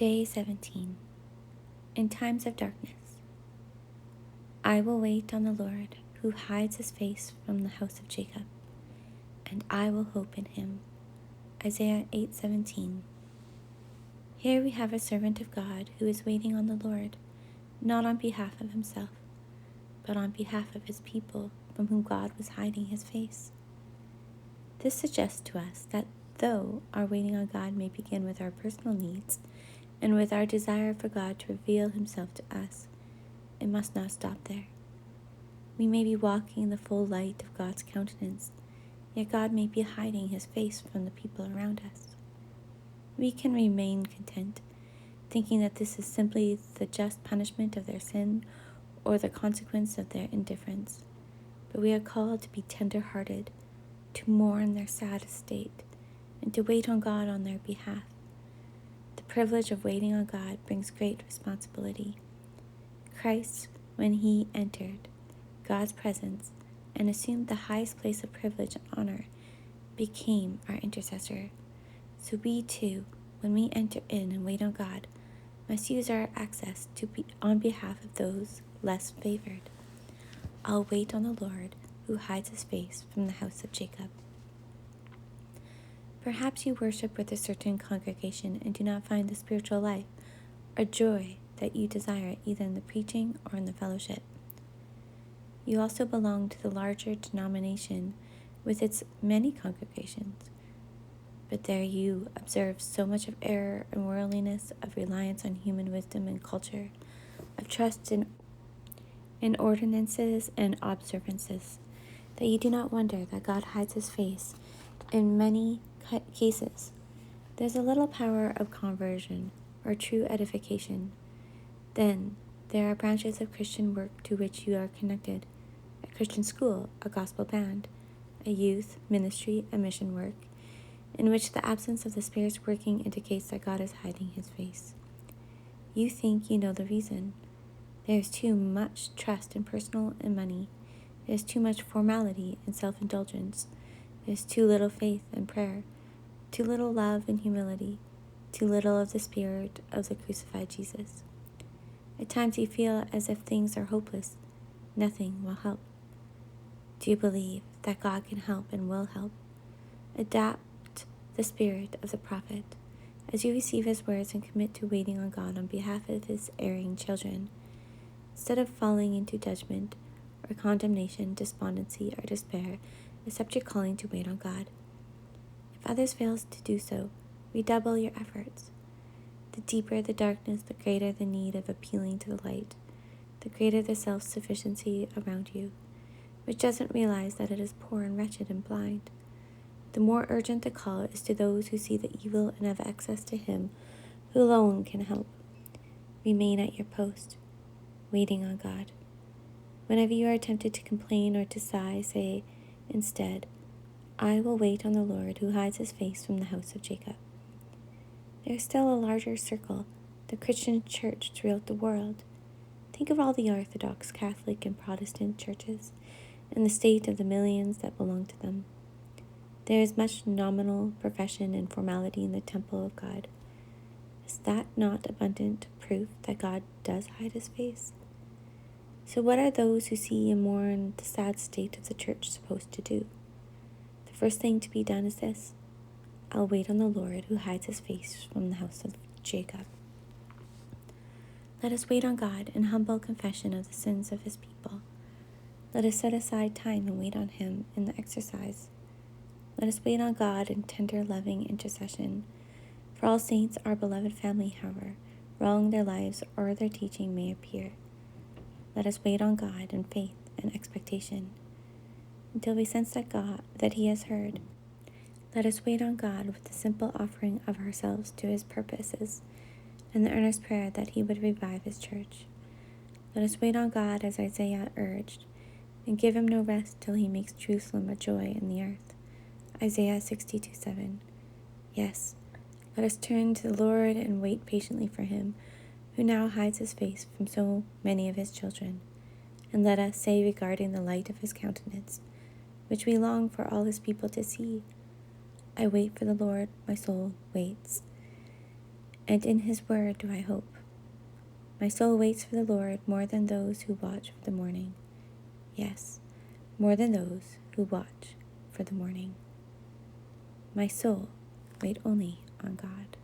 Day 17. In times of darkness. I will wait on the Lord, who hides his face from the house of Jacob, and I will hope in him. Isaiah 8:17. Here we have a servant of God who is waiting on the Lord, not on behalf of himself, but on behalf of his people from whom God was hiding his face. This suggests to us that though our waiting on God may begin with our personal needs and with our desire for God to reveal himself to us, it must not stop there. We may be walking in the full light of God's countenance, yet God may be hiding his face from the people around us. We can remain content, thinking that this is simply the just punishment of their sin or the consequence of their indifference. But we are called to be tender-hearted, to mourn their sad estate, and to wait on God on their behalf. The privilege of waiting on God brings great responsibility. Christ, when he entered God's presence and assumed the highest place of privilege and honor, became our intercessor. So we too, when we enter in and wait on God, must use our access to be on behalf of those less favored. I'll wait on the Lord, who hides his face from the house of Jacob. Perhaps you worship with a certain congregation and do not find the spiritual life or joy that you desire either in the preaching or in the fellowship. You also belong to the larger denomination with its many congregations, but there you observe so much of error and worldliness, of reliance on human wisdom and culture, of trust in ordinances and observances, that you do not wonder that God hides his face in many cases. There's a little power of conversion or true edification. Then there are branches of Christian work to which you are connected: a Christian school, a gospel band, a youth ministry, a mission work, in which the absence of the Spirit's working indicates that God is hiding his face. You think you know the reason. There is too much trust in personal and money. There is too much formality and self-indulgence. There is too little faith and prayer, too little love and humility, too little of the Spirit of the crucified Jesus. At times you feel as if things are hopeless. Nothing will help. Do you believe that God can help and will help? Adapt the spirit of the prophet as you receive his words and commit to waiting on God on behalf of his erring children. Instead of falling into judgment or condemnation, despondency, or despair, accept your calling to wait on God. If others fail to do so, redouble your efforts. The deeper the darkness, the greater the need of appealing to the light, the greater the self-sufficiency around you, which doesn't realize that it is poor and wretched and blind. The more urgent the call is to those who see the evil and have access to him who alone can help. Remain at your post, waiting on God. Whenever you are tempted to complain or to sigh, say instead, I will wait on the Lord, who hides his face from the house of Jacob. There is still a larger circle, the Christian church throughout the world. Think of all the Orthodox, Catholic, and Protestant churches, and the state of the millions that belong to them. There is much nominal profession and formality in the temple of God. Is that not abundant proof that God does hide his face? So what are those who see and mourn the sad state of the church supposed to do? The first thing to be done is this: I'll wait on the Lord, who hides his face from the house of Jacob. Let us wait on God in humble confession of the sins of his people. Let us set aside time and wait on him in the exercise. Let us wait on God in tender, loving intercession. For all saints, our beloved family, however wrong their lives or their teaching may appear, let us wait on God in faith and expectation until we sense that he has heard. Let us wait on God with the simple offering of ourselves to his purposes and the earnest prayer that he would revive his church. Let us wait on God as Isaiah urged, and give him no rest till he makes Jerusalem a joy in the earth. Isaiah 62:7. Yes, let us turn to the Lord and wait patiently for him, who now hides his face from so many of his children. And let us say regarding the light of his countenance, which we long for all his people to see, I wait for the Lord, my soul waits. and in his word do I hope. My soul waits for the Lord more than those who watch for the morning. Yes, more than those who watch for the morning. My soul wait only on God.